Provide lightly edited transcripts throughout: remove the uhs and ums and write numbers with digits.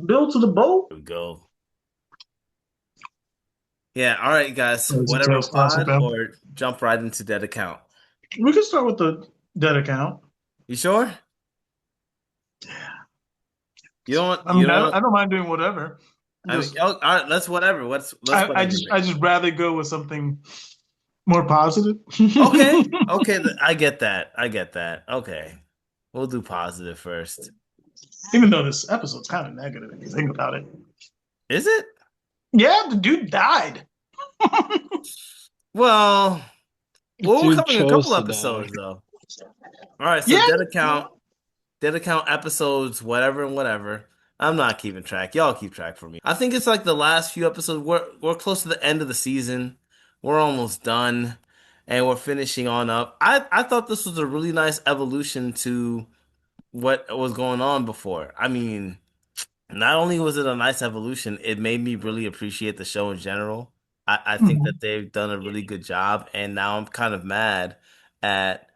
Build to the boat. Here we go. Yeah, all right, guys. Crazy Whatever Tales Classic, pod man. or jump right into that account. We can start with the dead account. You sure? You don't I you mean, don't I don't mind doing whatever. I mean, Just oh, all right, let's whatever. Let's whatever. I just rather go with something more positive. Okay. Okay, I get that. I get that. Okay. We'll do positive first. Even though this episode's kind of negative if you think about it. Is it? Yeah, the dude died. Well, we're Dude covering a chose couple to die. episodes though. All right, so Yeah, dead account episodes, whatever and whatever. I'm not keeping track. Y'all keep track for me. I think it's like the last few episodes. We're close to the end of the season. We're almost done, and we're finishing on up. I thought this was a really nice evolution to what was going on before. I mean, not only was it a nice evolution, it made me really appreciate the show in general. I think that they've done a really good job, and now I'm kind of mad at.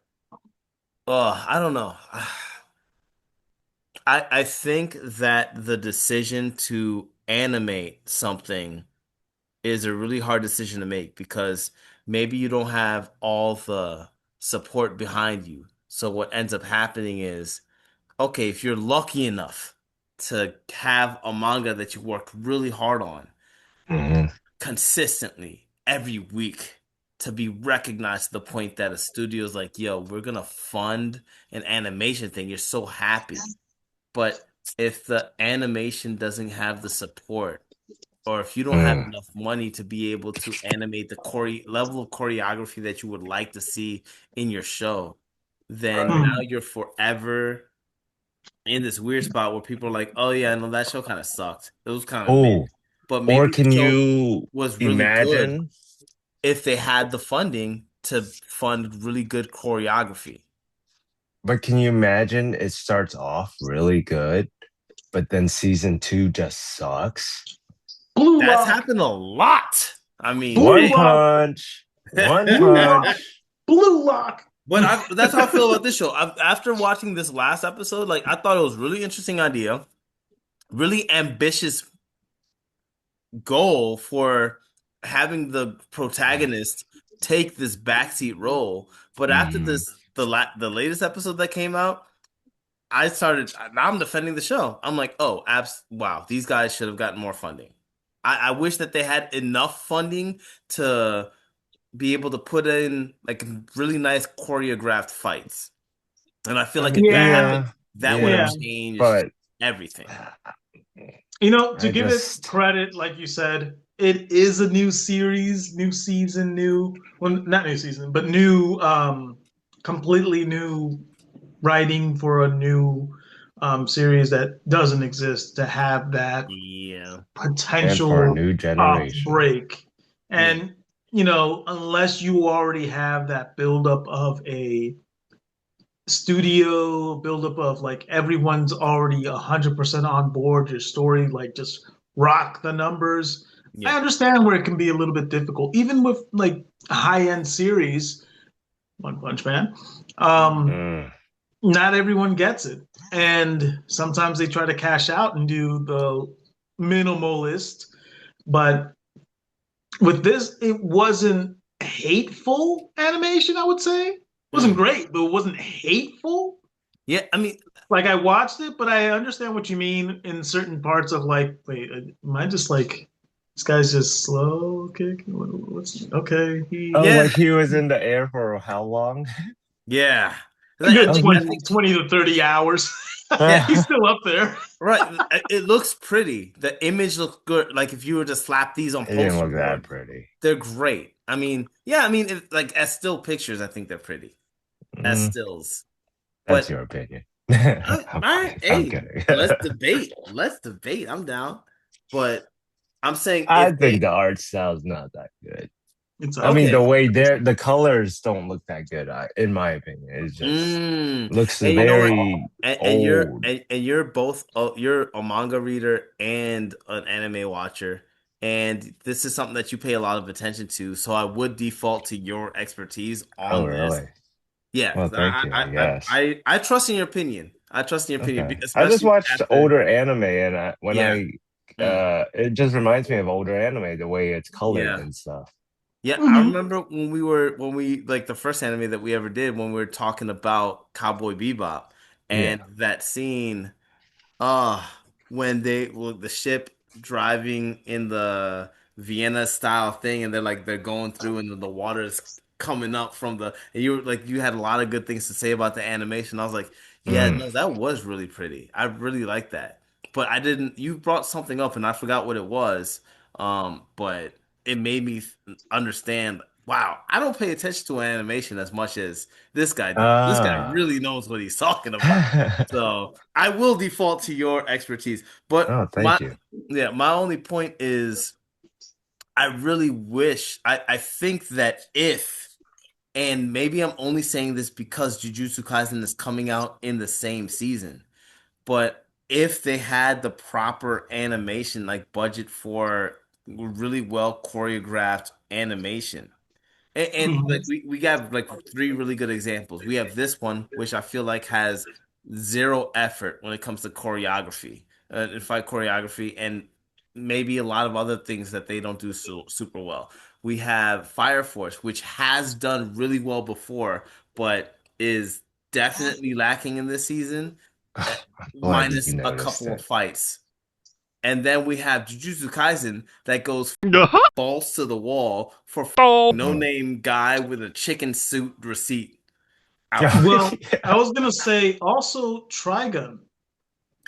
Oh, I don't know. I think that the decision to animate something is a really hard decision to make because maybe you don't have all the support behind you. So what ends up happening is, okay, if you're lucky enough to have a manga that you worked really hard on Mhm. consistently every week to be recognized to the point that a studio is like, yo, we're gonna fund an animation thing. You're so happy. But if the animation doesn't have the support, or if you don't have Mm. enough money to be able to animate the level of choreography that you would like to see in your show, then now Mhm. you're forever in this weird spot where people are like, "Oh yeah, no, that show kind of sucked. It was kind of mid, Oh, but or maybe the can show you was really good imagine? if they had the funding to fund really good choreography." But can you imagine it starts off really good, but then season two just sucks? Blue That's Lock, happened a lot. I mean, Blue One hey. Lock, punch, one Blue Lock, punch. Blue Lock. But that's how I feel about this show. After watching this last episode, like I thought it was really interesting idea, really ambitious goal for having the protagonist take this backseat role. But after Mm. this, the latest episode that came out, I started. Now I'm defending the show. I'm like, oh, wow, these guys should have gotten more funding. I wish that they had enough funding to be able to put in like really nice choreographed fights. And I feel I like mean, if that Yeah, happened, yeah, that would have yeah. yeah, changed but everything. You know, to I give it just, credit, like you said, it is a new series, new season, new, well, not new season, but new, completely new writing for a new series that doesn't exist to have that Yeah. and for a potential new off generation. break. Yeah. And, you know, unless you already have that buildup of a studio, buildup of like everyone's already 100% on board, your story, like just rock the numbers. I Yeah. understand where it can be a little bit difficult, even with like high end series, One Punch Man. Um, Mm. not everyone gets it. And sometimes they try to cash out and do the minimalist. But with this, it wasn't hateful animation, I would say. It wasn't Mm. great, but it wasn't hateful. Yeah. I mean, Like I watched it, but I understand what you mean in certain parts of like, wait, am I just like this guy's just slow kick? What's okay? Oh, yeah. like he was in the air for how long? Yeah. A Like, good He, I think, 20 to 30 hours. yeah. He's still up there. Right. It looks pretty. The image looks good. Like if you were to slap these on it didn't poster look that board, pretty. they're great. I mean, yeah, I mean, like as still pictures, I think they're pretty as Mm, stills. that's But your opinion. all right, I'm hey, kidding. let's debate. Let's debate. I'm down. But I'm saying I if think they the art style's not that good. It's I mean, okay, the way the colors don't look that good, in my opinion. It just mm, looks and you know what? very And old. you're both you're a manga reader and an anime watcher, and this is something that you pay a lot of attention to. So I would default to your expertise Oh, on this. really? Yeah, Well, 'cause thank you, I guess. I trust in your opinion. I trust your opinion, Okay. I just especially watched after. older anime, and Yeah. Mm, it just reminds me of older anime, the way it's colored yeah. and stuff. Yeah, I Hmm. remember when we like the first anime that we ever did when we were talking about Cowboy Bebop Yeah. and that scene. When the ship driving in the Vienna style thing, and they're going through, and the water is coming up from the, and you were like, you had a lot of good things to say about the animation. I was like, yeah, Mm. no, that was really pretty. I really like that. But I didn't. You brought something up, and I forgot what it was. But it made me understand. Wow, I don't pay attention to animation as much as this guy does. This guy Ah. really knows what he's talking about. So I will default to your expertise. But Oh, thank you. my only point is I really wish I think that if and maybe I'm only saying this because Jujutsu Kaisen is coming out in the same season, but if they had the proper animation, like budget for really well choreographed animation, and like we got like three really good examples. We have this one, which I feel like has zero effort when it comes to choreography, and fight choreography, and maybe a lot of other things that they don't do super well. We have Fire Force, which has done really well before, but is definitely lacking in this season, eh, I'm glad you minus a noticed couple of it. fights. And then we have Jujutsu Kaisen that goes balls to the wall for no Mm. name guy with a chicken suit receipt outfit. Well, I Yeah. was gonna say also Trigun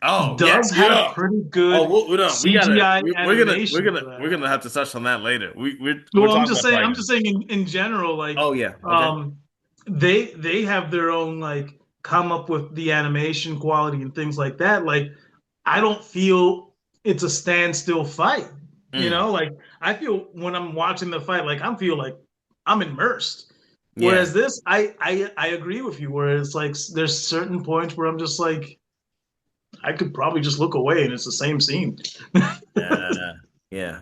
Oh yeah, does have yeah. pretty Oh, good no, we gotta. CGI animation for We're that. gonna have to touch on that later. We're Well, I'm talking just about saying, Trigun. in general, like, Oh yeah, okay. um, they have their own like come up with the animation quality and things like that. Like, I don't feel it's a standstill fight. You Mm, know, like I feel when I'm watching the fight, like I feel like I'm immersed. yeah, Whereas this, I agree with you. Where it's like there's certain points where I'm just like I could probably just look away and it's the same scene. yeah.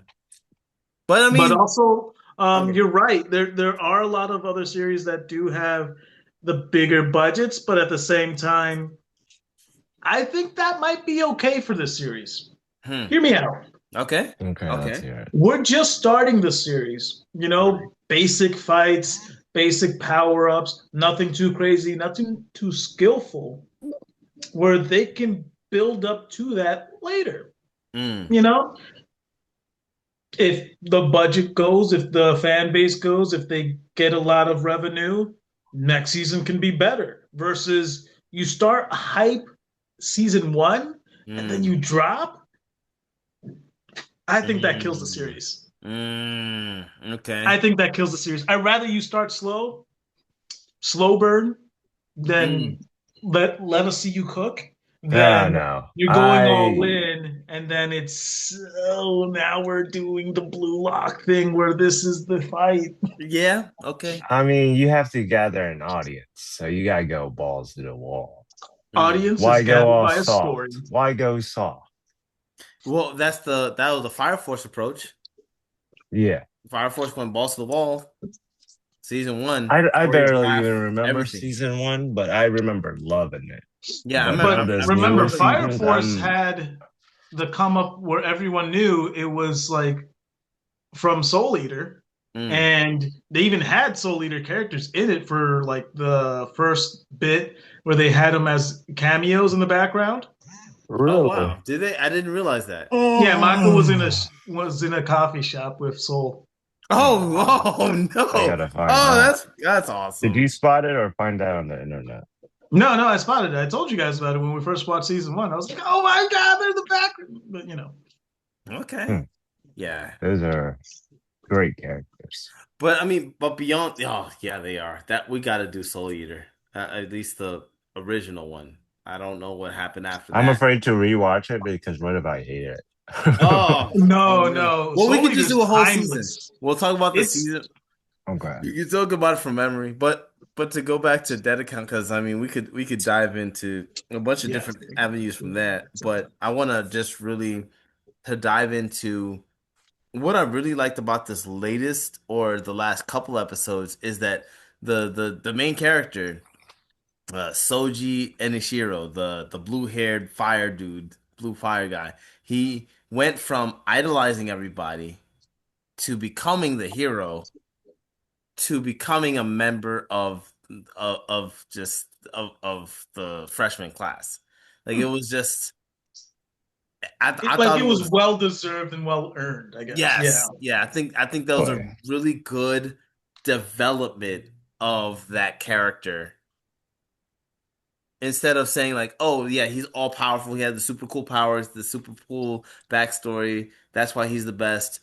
But I But mean, also, okay. you're right. There are a lot of other series that do have the bigger budgets, but at the same time, I think that might be okay for this series. Hmm. Hear me out. Okay. Okay, let's Okay. hear it. We're just starting the series. You Right. know, basic fights, basic power ups, nothing too crazy, nothing too skillful, where they can build up to that later. Mm. You know, if the budget goes, if the fan base goes, if they get a lot of revenue, next season can be better. Versus you start hype season one and then Mm. you drop. I think that kills the Mm. series. Okay. I think that kills the series. I'd rather you start slow burn, Mm. than let us see you cook, Ah, than no. you're going all in and then it's oh now we're doing the blue lock thing where this is the fight. Yeah. Okay. I mean, you have to gather an audience, so you gotta go balls to the wall. Mm. Audience is Why go gathered all by a story. soft? Why go soft? Well, that was the Fire Force approach. Yeah. Fire Force went balls to the wall. Season one, I barely even choreograph remember everything. season one, but I remember loving it. Yeah, But But now I this remember, newer remember. Fire seasons, Force I'm had the come up where everyone knew it was like from Soul Eater, Mm. and they even had Soul Eater characters in it for like the first bit where they had them as cameos in the background. Oh really. wow, did they? I didn't realize that. Yeah, Michael Oh, was in a coffee shop with Soul. Oh, oh I no! gotta find Oh, out. that's Did awesome. you spot it or find out on the internet? No, no, I spotted it. I told you guys about it when we first watched season one. I was like, oh my god, they're the background. But you know, Okay, Hmm. yeah, Those are great characters. but I mean, but beyond, oh yeah, they are. That we got to do Soul Eater, at least the original one. I don't know what happened after I'm that. afraid to rewatch it because what if I hate it? Oh, oh no, no. no, Well, we Soul could just Eater's do a whole season. timeless. We'll talk about the It's season. Okay. You can talk about it from memory, but to go back to Dead Account, because I mean we could dive into a bunch of yeah. different avenues from that. But I want to just really to dive into what I really liked about this latest or the last couple episodes is that the main character. Soji Enishiro, the blue-haired fire dude, blue fire guy. He went from idolizing everybody to becoming the hero to becoming a member of the freshman class. Like it was just I Like thought it it was was well deserved and well earned, I guess. Yeah. yes. Yeah, I think that was a Boy. really good development of that character instead of saying like, "Oh yeah, he's all powerful. He has the super cool powers, the super cool backstory. That's why he's the best.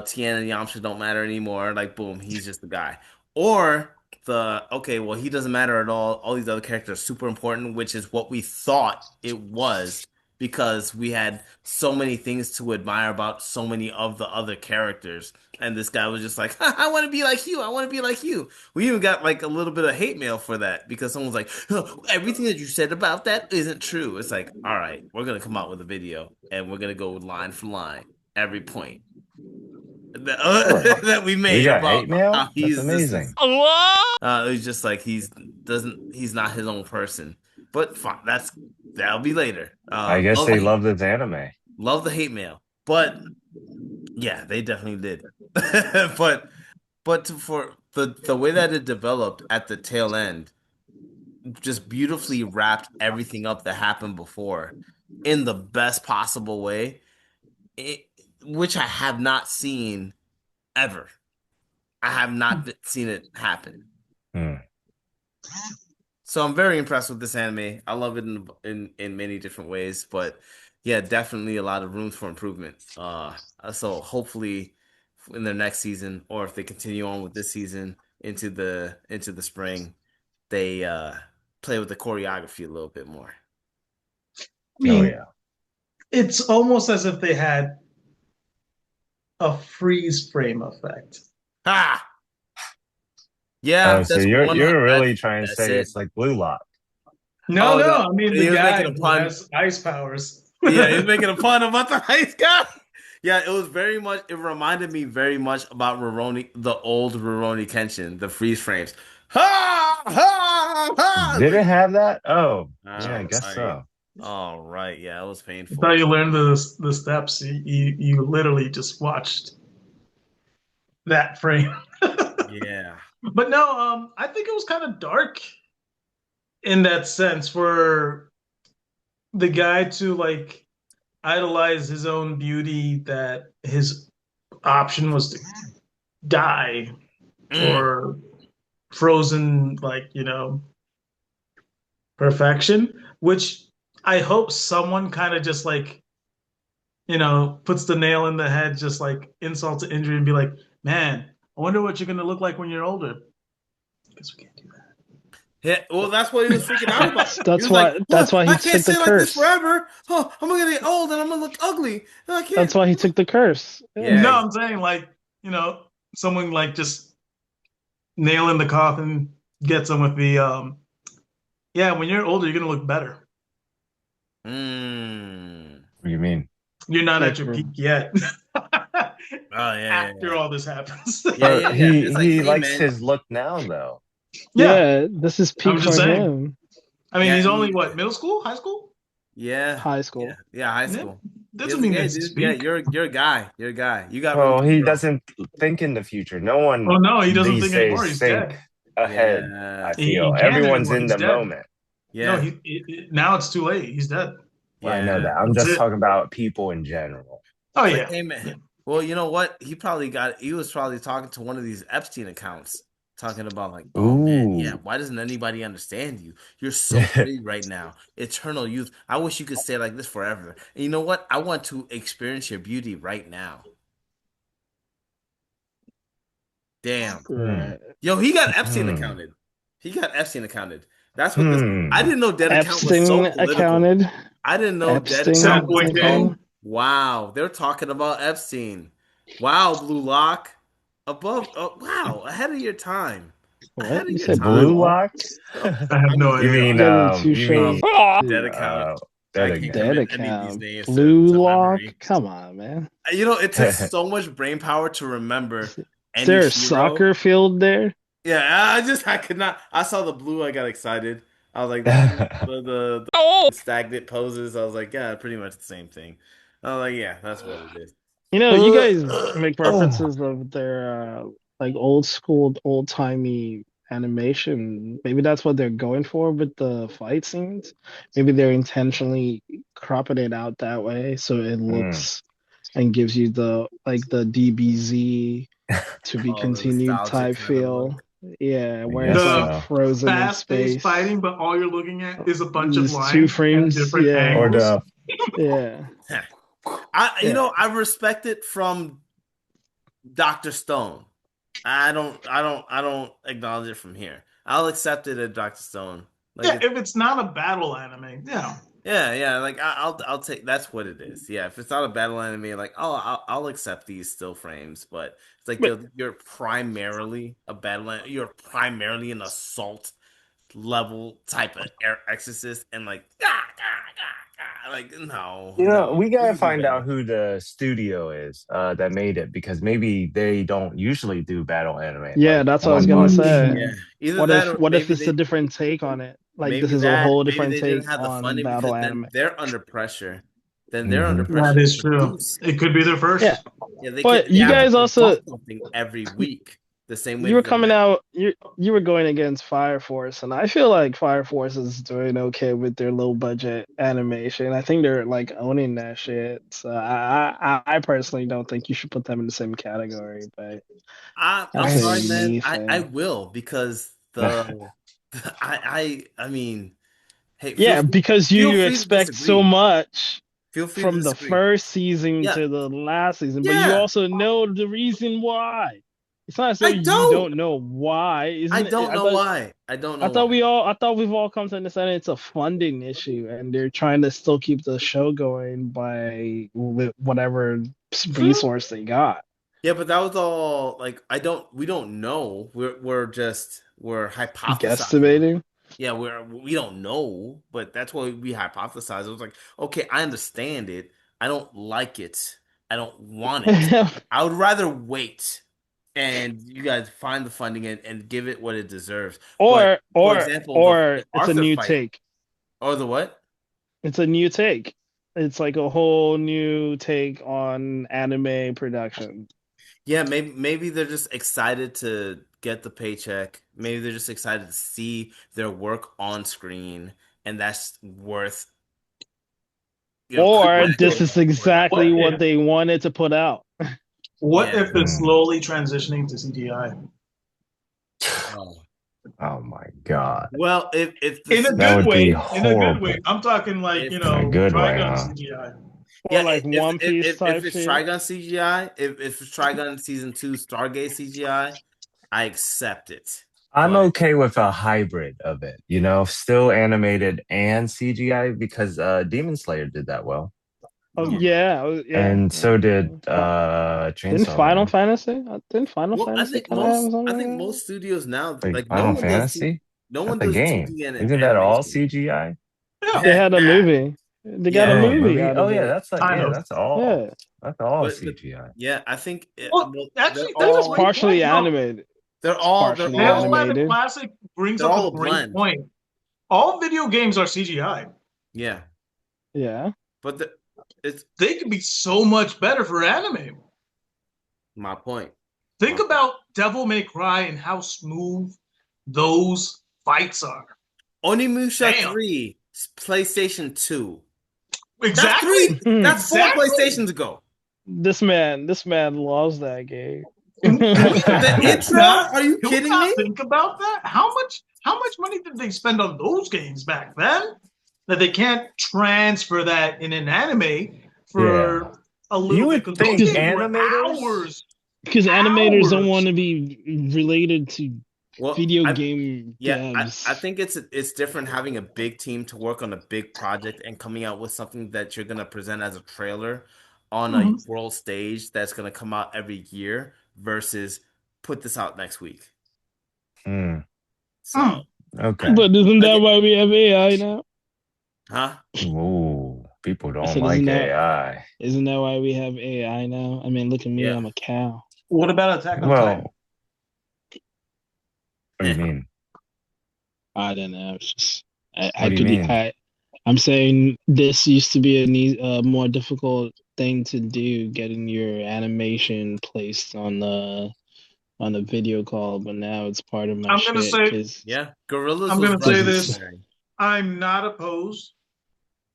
Tien and Yamcha don't matter anymore. Like, boom, he's just the guy." Or the okay, well, he doesn't matter at all. All these other characters are super important, which is what we thought it was because we had so many things to admire about so many of the other characters. And this guy was just like, I want to be like you. I want to be like you. We even got like a little bit of hate mail for that because someone's like, "Huh, everything that you said about that isn't true." It's like, all right, we're gonna come out with a video and we're gonna go line for line every point that, Really? that we We made got about hate how mail? That's he's this is. amazing. It's just like he's not his own person. But fine, that'll be later. I guess they love this anime. Love the hate mail, but yeah, they definitely did. But for the way that it developed at the tail end, just beautifully wrapped everything up that happened before in the best possible way, it, which I have not seen ever. I have not seen it happen. Hmm. So I'm very impressed with this anime. I love it in many different ways, but yeah, definitely a lot of room for improvement. So hopefully in their next season, or if they continue on with this season into the spring, they play with the choreography a little bit more. I Oh mean, yeah. it's almost as if they had a freeze frame effect. Ha! Yeah, Oh, so that's you're one. you're really trying to That's say it. it's like Blue Lock. No, Oh no, no, I mean the he was guy making a who pun. has ice powers. Yeah, he's making a pun about the ice guy. Yeah, it was very much. It reminded me very much about Rurouni, the old Rurouni Kenshin, the freeze frames. Ha ha ha! Did it have that? Oh, yeah, I All guess right, so. all right. Yeah, it was That's how painful. you learn the steps. You literally just watched that frame. Yeah. But no, I think it was kind of dark in that sense for the guy to like idolize his own beauty, that his option was to die Mm. or frozen, like, perfection, which I hope someone kind of just like, puts the nail in the head, just like insult to injury and be like, man, I wonder what you're going to look like when you're older. I guess we can't do Yeah, well, that's what he was freaking out about. He That's was like, why. "Huh, That's why he I can't took the stay like this curse. forever. Oh, I'm gonna get old and I'm gonna look ugly. I That's can't." why he took the curse. Yeah. No, Yeah, I'm saying like, someone like just nail in the coffin, gets them with the yeah, when you're older, you're gonna look better. What do you mean? You're not at Like, your peak yet. Oh yeah, After all this happens. yeah, But yeah, yeah. he It's like, he hey likes man, his look now though. Yeah, yeah, this is I'm peak just for saying. him. I mean, yeah, he's only what, middle school, high school? yeah, High yeah, school. yeah. High Yeah, school. He doesn't was like, mean hey, it's his dude, yeah, peak. you're a guy. You're a guy. You got room Well, to he grow. doesn't think in the future. No one Oh no, he doesn't these think anymore. days He's think dead. ahead, I Yeah, He feel. can't Everyone's anymore. in He's the dead. moment. No, yeah, now it's too late. He's dead. Well, I know yeah. that. I'm That's just it. talking about people in general. Oh It's like, yeah. hey Yeah. man. Well, you know what? He was probably talking to one of these Epstein accounts, talking about like, oh man, yeah, Ooh. why doesn't anybody understand you? You're so pretty right now. Eternal youth. I wish you could stay like this forever. And you know what? I want to experience your beauty right now. Damn. Hmm. Right. Yo, he got Epstein Hmm. accounted. He got Epstein accounted. That's what this. I Hmm. didn't know Dead Account was so Epstein political. accounted. I didn't know Dead Account Epstein was Soundboy so. accounted. King. Wow, they're talking about Epstein. Wow, Blue Lock. Above. Oh, wow, ahead of your time. Ahead What? of You your said time. blue Blue lock? lock? I have I'm no You using idea. mean Getting too you short. mean Dead Account. dead I can't again. Dead commit any of these account. names Blue to lock? memory. Come on, man. You know, it took so much brain power to remember Is any there a hero. soccer field there? Yeah, I could not. I saw the blue. I got excited. I was like, the stagnant poses. I was like, yeah, pretty much the same thing. I was like, yeah, that's what it is. You guys make Oh. references of their like old school, old timey animation. Maybe that's what they're going for with the fight scenes. Maybe they're intentionally cropping it out that way so it Mm. looks and gives you the DBZ to be Oh, the continued nostalgic type kind of look. feel. Yeah, I where it's guess like The so. frozen in fast-paced space. fighting, but all you're looking at is a bunch of These two lines and frames, different yeah, Or angles. the yeah, You yeah. know, I respect it from Dr. Stone. I don't acknowledge it from here. I'll accept it at Dr. Stone. Like Yeah, it's if it's not a battle anime, yeah. yeah. Like I'll take that's what it is. Yeah, if it's not a battle anime, like I'll accept these still frames. But it's like But you're primarily a you're primarily an assault level type of air exorcist, and like like no, we we gotta can do find out better. who the studio is that made it because maybe they don't usually do battle anime yeah, like that's what I was one gonna much. say. Yeah, either that or What if maybe it's a different take on it? Like this is a that whole maybe different they didn't take have the on funding because battle then anime. they're under pressure. Then they're Hmm. under That pressure to is true. produce. It could be their Yeah, first. Yeah, but they you have to guys pump also out something every week, the same way you were that the coming out you were going against Fire Force, and I feel like Fire Force is doing okay with their low budget animation. I think they're like owning that shit. So I personally don't think you should put them in the same category, but I'm that's a sorry, man. me I thing. will because I mean, hey, Yeah, because feel you free to expect so disagree. much Feel free to from the disagree. first season Yeah, to the last season, but you yeah. also know the reason why. It's not as though I you don't. don't know why, I isn't it? don't know why. I don't know why. I thought we've all come to understand it's a funding issue, and they're trying to still keep the show going by with whatever resource they got. Yeah, but that was all like we don't know. We're hypothesizing. Guesstimating. Yeah, we don't know, but that's what we hypothesize. It was like, okay, I understand it. I don't like it. I don't want it. I would rather wait and you guys find the funding and give it what it deserves. But for example, or the it's a Arthur new fight take. or the what? It's a new take. It's like a whole new take on anime production. Yeah, maybe they're just excited to get the paycheck. Maybe they're just excited to see their work on screen, and that's worth, Or What this if? is for that. exactly What what if? they wanted to put out. What Yeah. if they're slowly transitioning to CGI? Oh. Oh my god. Well, if In a the That good would be way. In a good horrible. way. I'm talking like, if In a good way, Trigun huh? CGI. Or yeah, like One Piece if type it's shit. Trigun CGI, if it's Trigun season 2 Stargate CGI, I accept it. I'm But okay with a hybrid of it, still animated and CGI because Demon Slayer did that well. Oh yeah. yeah, yeah. And so did Didn't Chainsaw Man. Didn't Final Well, Fantasy kind of have something I like think that? most studios now Like like Final Fantasy? no That's one a does game. 2D Isn't that all animation. CGI? Yeah, They had a Yeah. movie. They got a Yeah, Oh, movie movie. out Oh of yeah, it. kind of. that's all. Yeah, That's all but CGI. yeah, I think Well, they're actually, that's a it's great all partially point. No, animated. they're It's all they're partially Tales all by the animated. Classic brings they're up a all a great blend. point. All video games are CGI. Yeah, Yeah. but it's They could be so much better for anime. my point. Think about Devil May Cry and how smooth those fights are. Onimusha Damn. 3, PlayStation 2. Exactly. That's four Exactly. PlayStations ago. This man loves that game. The intro? Are you Can we kidding not me? think about that? How much money did they spend on those games back then that they can't transfer that in an anime for a little You bit? would Because those think games were animators. hours. Because animators don't Hours. want to be related to Well, video game yeah, devs. I think it's different having a big team to work on a big project and coming out with something that you're gonna present as a trailer on a world stage that's gonna come out every year versus put this out next week. Hmm, So, okay. But isn't that Okay. why we have AI now? huh? Ooh, people I don't said, like AI. Isn't that why we have AI now? I mean, look at me, Yeah. I'm a cow. What about Attack on Titan? Well, what do you mean? I don't know. It's just What do you mean? I'm saying this used to be a more difficult thing to do, getting your animation placed on a video call, but now it's part of my I'm gonna shit say because Yeah, Gorillas I'm was gonna say running it's this. visionary. I'm not opposed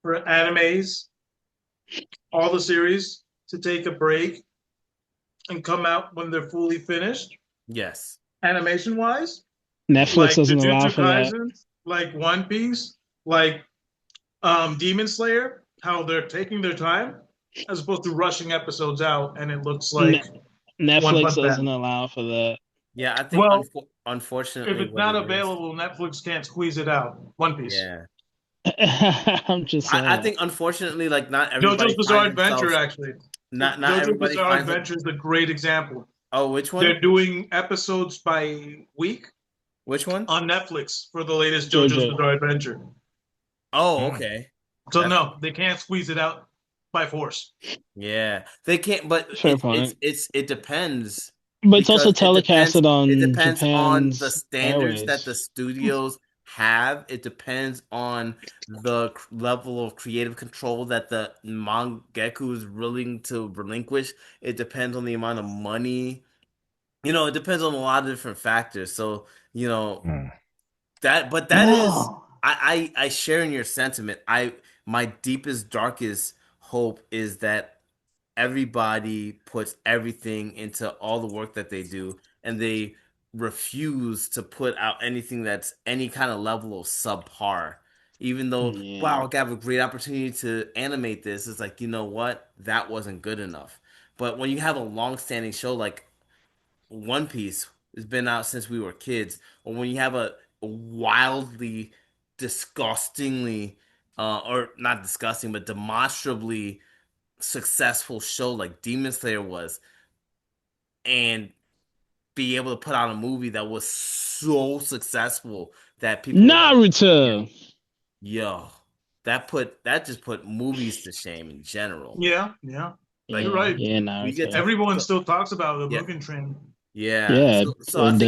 for animes, all the series, to take a break and come out when they're fully finished, Yes. animation wise, Netflix like doesn't allow Jujutsu for that. Kaisen, like One Piece, like Demon Slayer, how they're taking their time as opposed to rushing episodes out, and it looks Ne like One Netflix Punch doesn't Man. allow for that. Yeah, I think Well, if unfortunately it's what not it is. available, Netflix can't squeeze it out. One Piece. Yeah. I'm just I saying. think unfortunately, like not JoJo's everybody Bizarre finds Adventure, themselves. actually. Not JoJo's everybody Bizarre finds it. Adventure is a great example. Oh, which one? They're doing episodes by week Which one? on Netflix for the latest JoJo's JoJo. Bizarre Adventure. Oh, Hmm. okay. So That's no, they can't squeeze it out by force. yeah. They can't, but Fair point. it depends But it's also because telecasted it on depends on the Japan's standards that the airways. studios have. It depends on the level of creative control that the mangaka is willing to relinquish. It depends on the amount of money. It depends on a lot of different factors. So, you know, Hmm. that is No. I share in your sentiment. My deepest, darkest hope is that everybody puts everything into all the work that they do and they refuse to put out anything that's any kind of level of subpar. Even though, Yeah. wow, I have a great opportunity to animate this, it's like, you know what? That wasn't good enough. But when you have a long-standing show like One Piece has been out since we were kids, or when you have a wildly, disgustingly, or not disgusting, but demonstrably successful show like Demon Slayer was, and be able to put out a movie that was so successful that people were like, Naruto. yo, that just put movies to shame in general. Yeah, yeah. Like You're Yeah, right. yeah, we get Naruto. to, Everyone so, still talks about the yeah, Mugen Train. yeah. Yeah, So I think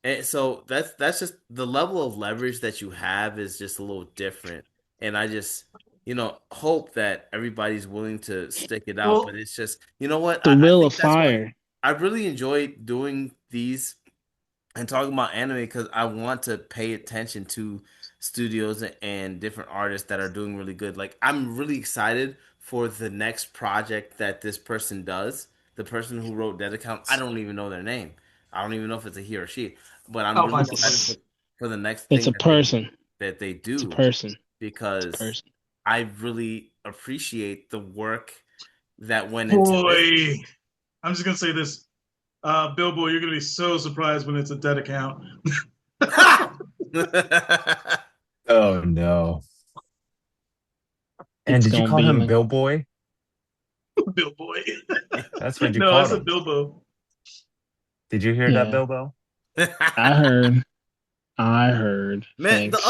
the so that's just the level of leverage that you have is just a little different. And I just, hope that everybody's willing to stick it out. But Well, it's just, you know what? the I Will of think that's why Fire. I really enjoy doing these and talking about anime because I want to pay attention to studios and different artists that are doing really good. Like I'm really excited for the next project that this person does. The person who wrote Dead Account, I don't even know their name. I don't even know if it's a he or she. But I'm I'll really find it for excited you. for the next It's thing a person. that they It's a do person. It's a because person. I really appreciate the work that went into this. Boy, I'm just gonna say this. Bilbo, you're gonna be so surprised when it's a dead account. Oh no. And It's did you gonna call be him like Bill Boy? Bilbo. That's what you No, I called said him. Bilbo. Did you hear that, yeah. Bilbo? I heard. I heard. Man, Thanks. the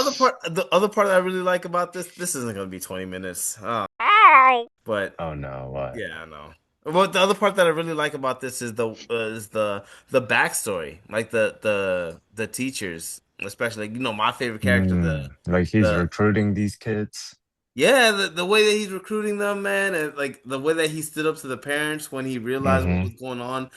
other part that I really like about this isn't gonna be 20 minutes. But Oh no, what? yeah, I know. But the other part that I really like about this is the backstory, like the teachers, especially like, my favorite character, Like he's the recruiting these kids. yeah, the way that he's recruiting them, man, and like the way that he stood up to the parents when he realized what Hmm. was going on.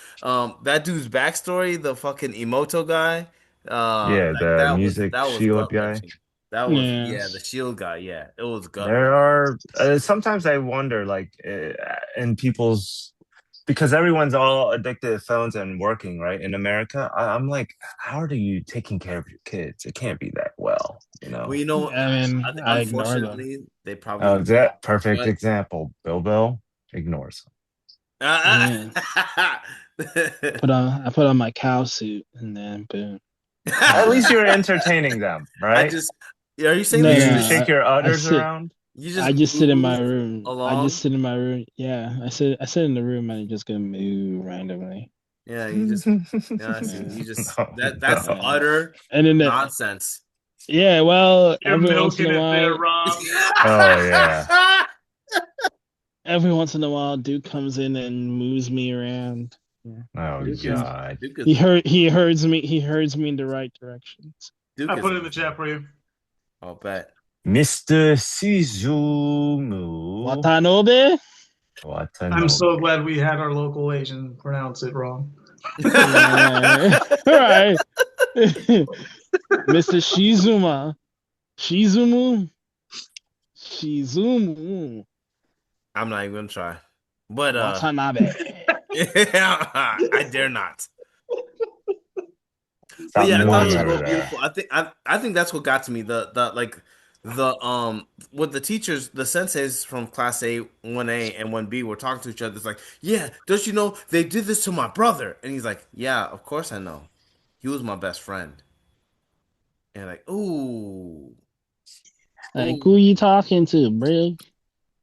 That dude's backstory, the fucking Emoto guy, Yeah, the music that was shield gut guy. wrenching. That was yeah, the Yes. shield guy, yeah, it was gut There wrenching. are sometimes I wonder, like, in people's because everyone's all addicted to phones and working, right? In America, I'm like, how are you taking care of your kids? It can't be that well, you Well, know? I mean, I think I ignore them. unfortunately they Oh, probably that perfect but example. Bilbo ignores Yeah. I put on my cow suit and then boom. At Uh, least you're entertaining them, I right? just are you saying Do that no, you you just shake no. your I udders sit. around? you just I just sit in my move room. I just along? sit in my room. Yeah, I sit in the room and I just go move randomly. Yeah, you just No, yeah, I see. Yeah, You just that's no. yeah. utter And then nonsense. yeah, well, You're milking it there, Rob. Oh yeah. every once in a while, Duke comes in and moves me around. Yeah. Oh Duke is God. Duke is He herds me in the right directions. Duke I is put it in the chat for you. I'll bet. Mr. Suzumu Watanobe? I'm so Watanabe. glad we had our local Asian pronounce it wrong. Yeah. All right. Mr. Shizuma. Shizumu? Shizumu. I'm not even gonna try. But Watanabe. I dare not. But Stop yeah, I thought it was real Watanabe. beautiful. I think that's what got to me. The like the with the teachers, the senseis from class A, 1A and 1B were talking to each other. It's like, yeah, don't you know they did this to my brother? And he's like, yeah, of course I know. He was my best friend. And like, ooh, Like, who ooh. you talking to, bro?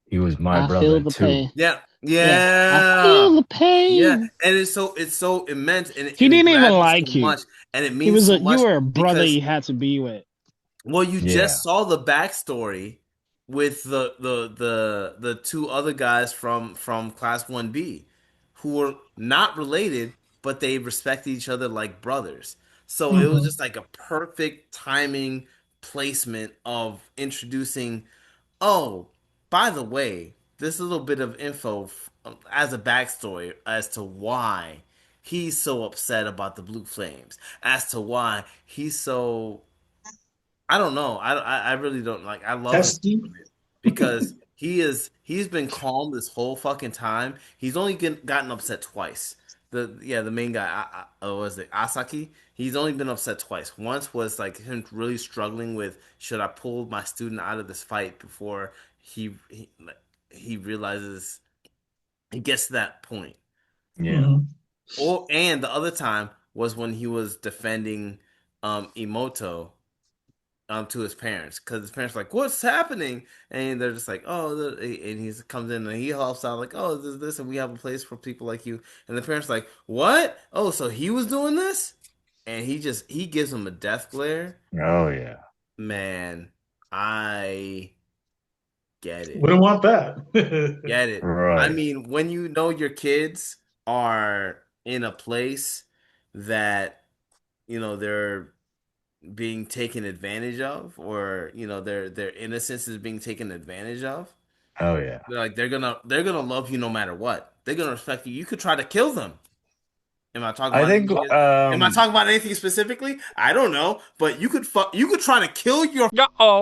He was my I feel brother the too. pain. Yeah, Yeah, I feel yeah. the Yeah, pain. and it's so immense and He it didn't even grabbed me so like you. much and it He means was so you much were a brother because you had to be with. well, you Yeah. just saw the backstory with the two other guys from Class 1B who were not related, but they respected each other like brothers. So it was Mhm. just like a perfect timing placement of introducing, oh, by the way, this little bit of info as a backstory as to why he's so upset about the Blue Flames, as to why he's so I don't know. I really don't like. I love his Testy. temperament because he's been calm this whole fucking time. He's only gotten upset twice. The main guy was it Asaki? He's only been upset twice. Once was like him really struggling with should I pull my student out of this fight before he realizes he gets to that point. Yeah. Mhm. Or and the other time was when he was defending Emoto to his parents because his parents are like, "What's happening?" And they're just like, "Oh," and he comes in and he helps out like, "Oh, this, and we have a place for people like you." And the parents are like, "What? Oh, so he was doing this?" And he gives him a death glare. Oh yeah. Man, I get it, Wouldn't want that. get it. I Right. mean, when you know your kids are in a place that they're being taken advantage of or their innocence is being taken advantage of. Oh yeah. They're like they're gonna love you no matter what. They're gonna respect you. You could try to kill them. Am I talking I about any think kids? Am I talking about anything specifically? I don't know, but you could try to kill your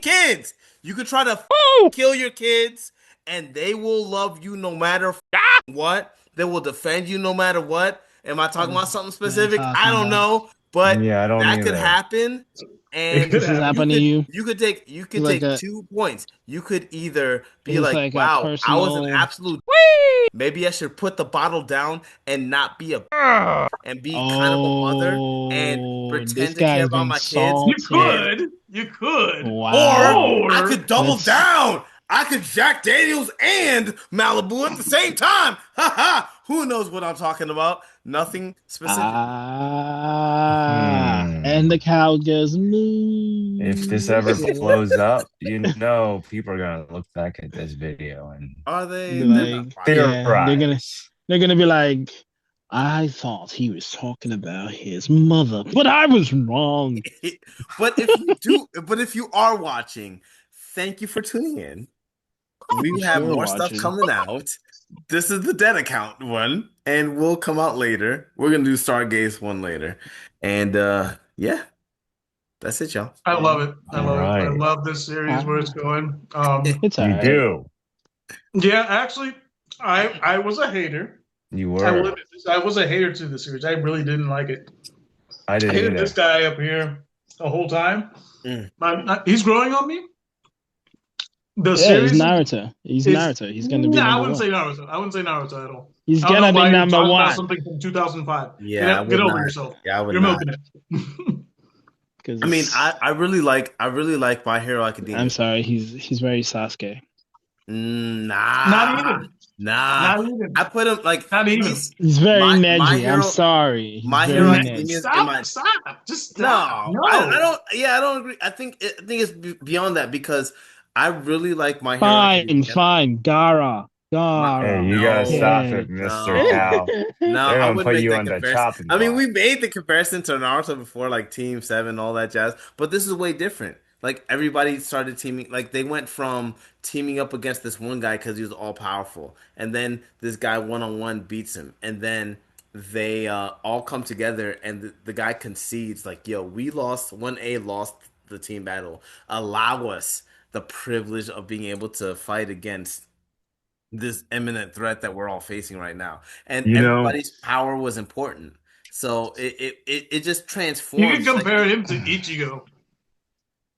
kids. You could try to kill your kids and they will love you no matter what. They will defend you no matter what. Am I What talking about is something man specific? I talking don't about? know, but yeah, I don't that could either. happen. It And could This has happen. you happened to could you. you It's could like take a 2 points. You could either be it's like, like a "Wow, I was an personal. absolute. Maybe I should put the bottle down and not be a and be kind of a mother and Oh, this pretend to care guy's about being my kids." You salty. And could. You could. or Wow. I Or could double Let's down. I could Jack Daniels and Malibu at the same time. Ha ha. Who knows what I'm talking about? Nothing specifically. and the Hmm. cow goes If this moo. ever blows up, people are gonna look back at this video and Are Be they? They're not like, watching. yeah, theorize. they're gonna be like, I thought he was talking about his mother, but I was wrong. But if you are watching, thank you for tuning in. We If have you're more stuff watching, coming out. This is the dead account one, and will come out later. We're gonna do Stargaze one later. And yeah, that's it, y'all. I love yeah, it. I All love it. I right. love this series where it's ah, going. it's all You right. do. Yeah, actually, I was a hater. You I will were. admit this. I was a hater to the series. I really didn't like it. I I didn't hated this either. guy up here the whole time. Mm. He's growing on me. The Yeah, he's series Naruto. He's is. Naruto. He's gonna be No, I number wouldn't one. say Naruto. I wouldn't say Naruto at all. He's I don't know gonna be why you're number talking about one something from 2005. Yeah, I Get would over not. yourself. Yeah, I would You're not. milking it. because I mean, it's. I really like My Hero I'm Academia. sorry, he's very Sasuke. Not Nah, even. nah. Not even. I put him like Not even. He's very my Neji. I'm hero. sorry. He's My Hero very Academia Neji. is in Stop. my Stop. Just no. stop. I No. don't. Yeah, I don't agree. I think it's beyond that because I really like My Hero Fine, Academia. fine. Gara. Hey, Gara. you gotta No, stop it, Okay. Mr. no, Cow. no. They're I gonna wouldn't put make you that on the comparison. chopping I mean, block. we made the comparison to Naruto before, like Team Seven, all that jazz. But this is way different. Like everybody started teaming, like they went from teaming up against this one guy because he was all powerful, and then this guy one on one beats him, and then they all come together, and the guy concedes, like, "Yo, we lost. 1A lost the team battle. Allow us the privilege of being able to fight against this imminent threat that we're all facing right now." And You know, everybody's power was important, so it just You can transforms. Like compare him to Ichigo.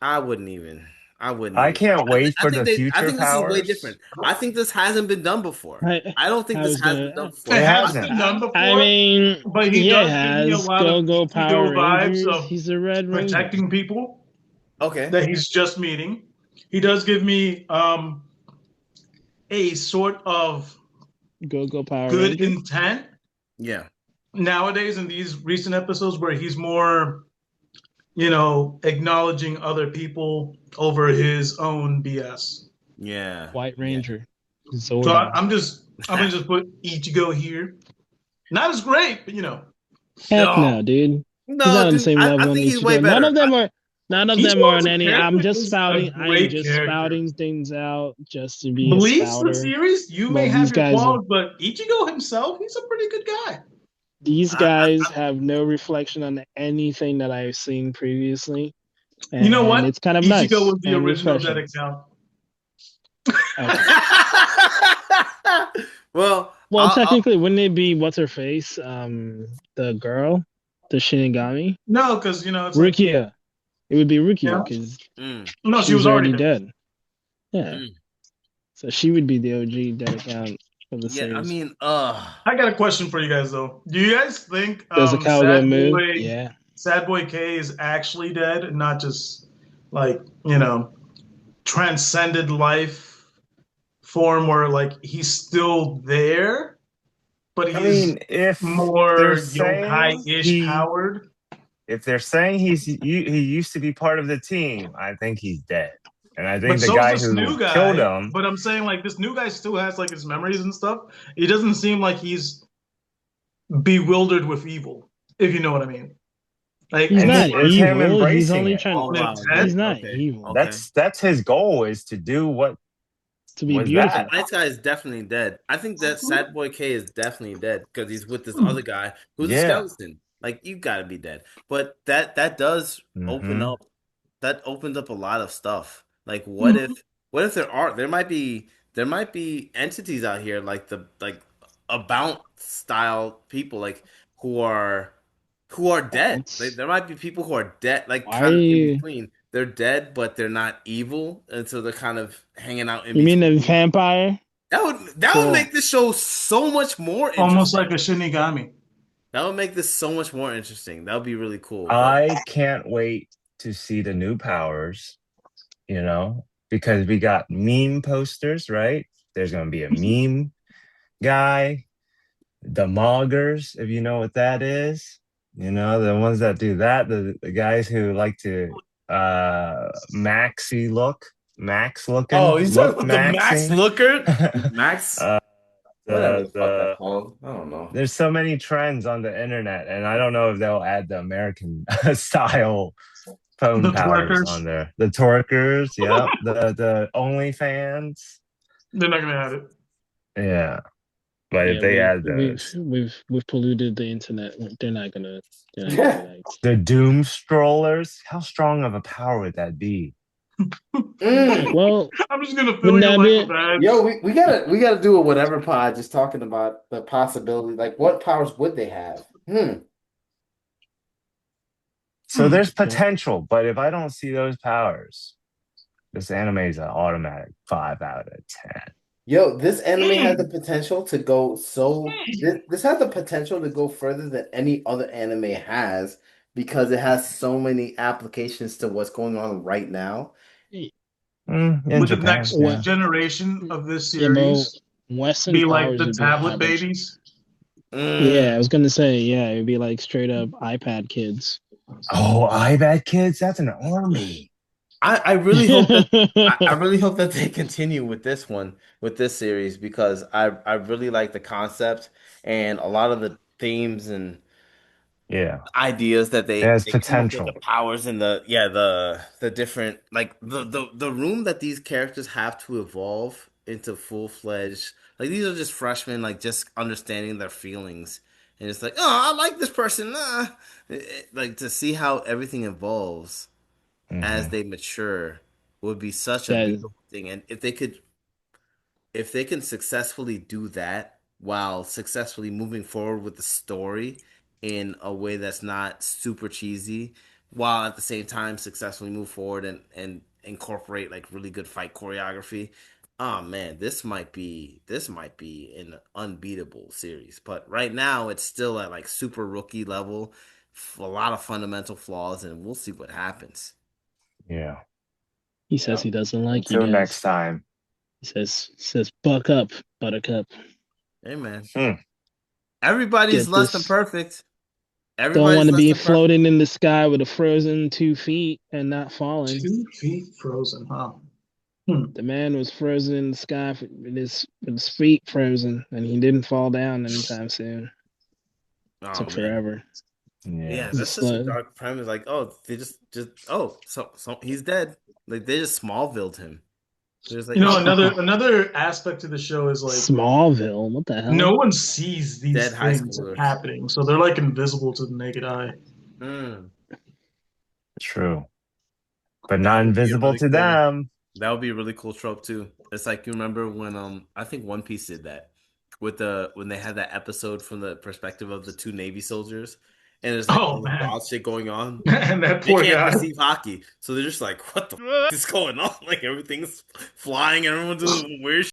I wouldn't even. I wouldn't I even. can't wait I for think the they. I future think this is way powers. different. I think this hasn't been done before. I don't think I this was has been done gonna. before. It It has hasn't. been done I before, mean, but he yeah, it does give me a has lot of Go Go Power Ichigo vibes Rangers. of He's a Red Ranger. protecting people Okay. that he's just meeting. He does give me a sort of Go Go Power good Ranger. intent Yeah. nowadays in these recent episodes where he's more, acknowledging other people over his own BS. Yeah. White Yeah. Ranger. So Zordon. I'm gonna just put Ichigo here. Not as great, but Heck no, no, dude. He's No, not on the dude. same I level on think he's way Ichigo. None better. of them are. None of them are Ichigo in as a any. character is a I am great just character. spouting things out just to be a Bleach the spouter. series, you may But have your qualms, but Ichigo himself, he's a pretty good guy. these I, guys have no reflection on anything that I've seen previously, You know and what? it's kind of Ichigo nice was the and original dead refreshing. account. Okay. well, Well, technically, wouldn't it be what's her face? The girl, the Shinigami, No, because it's like, Rukia. It would be Rukia yeah. because mm, No, she she's was already already dead. dead. Yeah, mm. so she would be the OG dead account of the Yeah. I series. mean, I got a question for you guys though. Do you guys think Does the cowgirl move? Yeah. Sad Boy K is actually dead and not just like, transcended life form where like he's still there, but I he's mean, if they're more saying yokai-ish powered? if they're saying he used to be part of the team, I think he's dead. And I But think the so's guy this who new killed guy. him, But I'm saying like this new guy still has like his memories and stuff. He doesn't seem like he's bewildered with evil, if you know what I mean. Like He's not it's him evil. He's embracing only it. trying. oh wow, intent. dude. He's not Okay, evil. okay. That's his goal is to do what To be was The that. beautiful. nice guy is definitely dead. I think that Sad Boy K is definitely dead because he's with this other guy who's a Yeah. skeleton. Like you gotta be dead. But that does open Hmm. up that opens up a lot of stuff. Like what if there might be entities out here like about style people like who are who are dead. Like, It's there might be people who are dead, like why are kind of in you? between. They're dead, but they're not evil, and so they're kind of hanging out in You mean the between. vampire? That would Cool. make this show so much more Almost interesting. like a Shinigami. That would make this so much more interesting. That would be really cool. But I can't wait to see the new powers, because we got meme posters, right? There's going to be a meme guy, the moggers, if you know what that is. The ones that do that, the guys who like to maxi look, max looking, oh, he's talking look about the Max maxing. Looker, Max, uh, whatever the the fuck the that's called. I don't know. there's so many trends on the internet, and I don't know if they'll add the American style phone The powers twerkers. on there. The twerkers, yep. The OnlyFans, They're not gonna have it. yeah. But if Yeah, they we've add we've those, we've we've polluted the internet. They're not gonna. They're not gonna do the doom strollers, how strong of a power would that be? that. Mm. Well, I'm just gonna fill wouldn't your that life be with it? ads. Yo, we gotta do a whatever pod just talking about the possibility. Like, what powers would they have? So there's Well, potential, but if I don't see those powers, this anime is an automatic 5 out of 10. Yo, this anime has the potential to go so. This has the potential to go further than any other anime has because it has so many applications to what's going on right now. In Would the Japan, next yeah. what? generation of this Yeah, but series Western be like powers the would be tablet having. babies? Yeah, I Mm. was gonna say. Yeah, it'd be like straight up iPad kids. Oh, iBad Kids, that's an army. I really hope that I really hope that they continue with this one with this series because I really like the concept and a lot of the themes and Yeah. ideas that It has they come up with, potential. the powers and the different, like the room that these characters have to evolve into full-fledged, like these are just freshmen, like just understanding their feelings, and it's like, oh, I like this person, like to see how everything evolves as Hmm. they mature would be such a That beautiful thing. And if they can successfully do that while successfully moving forward with the story in a way that's not super cheesy, while at the same time successfully move forward and incorporate like really good fight choreography. Oh man, this might be an unbeatable series. But right now it's still at like super rookie level, a lot of fundamental flaws, and we'll see what happens. Yeah. he says he doesn't like you Until next guys. time. He says buck up, Buttercup. Hey man, Hmm. everybody's Get less than this. perfect. Don't want Everybody's to less be than perfect. floating in the sky with a frozen 2 feet and not falling. 2 feet frozen, huh? Hmm. The man was frozen in the sky with his feet frozen, and he didn't fall down anytime soon. Oh Took man, forever. Yeah. yeah, He's that's such a slow. dark premise. Like, oh, they just oh, so he's dead. Like they just Smallvilled him. They're just like, You know, oh, another aspect to the show is like Smallville. What the hell? no one sees dead these high things schoolers. happening, so they're like invisible to the naked eye. Mm, True. But that not would be a invisible really to cool. them. That would be a really cool trope too. It's like you remember when I think One Piece did that with when they had that episode from the perspective of the two Navy soldiers, and there's like Oh all the man, wild shit going on. and that They poor can't guy. perceive hockey, so they're just like, "What the f is going on?" Like everything's flying, everyone's doing weird shit.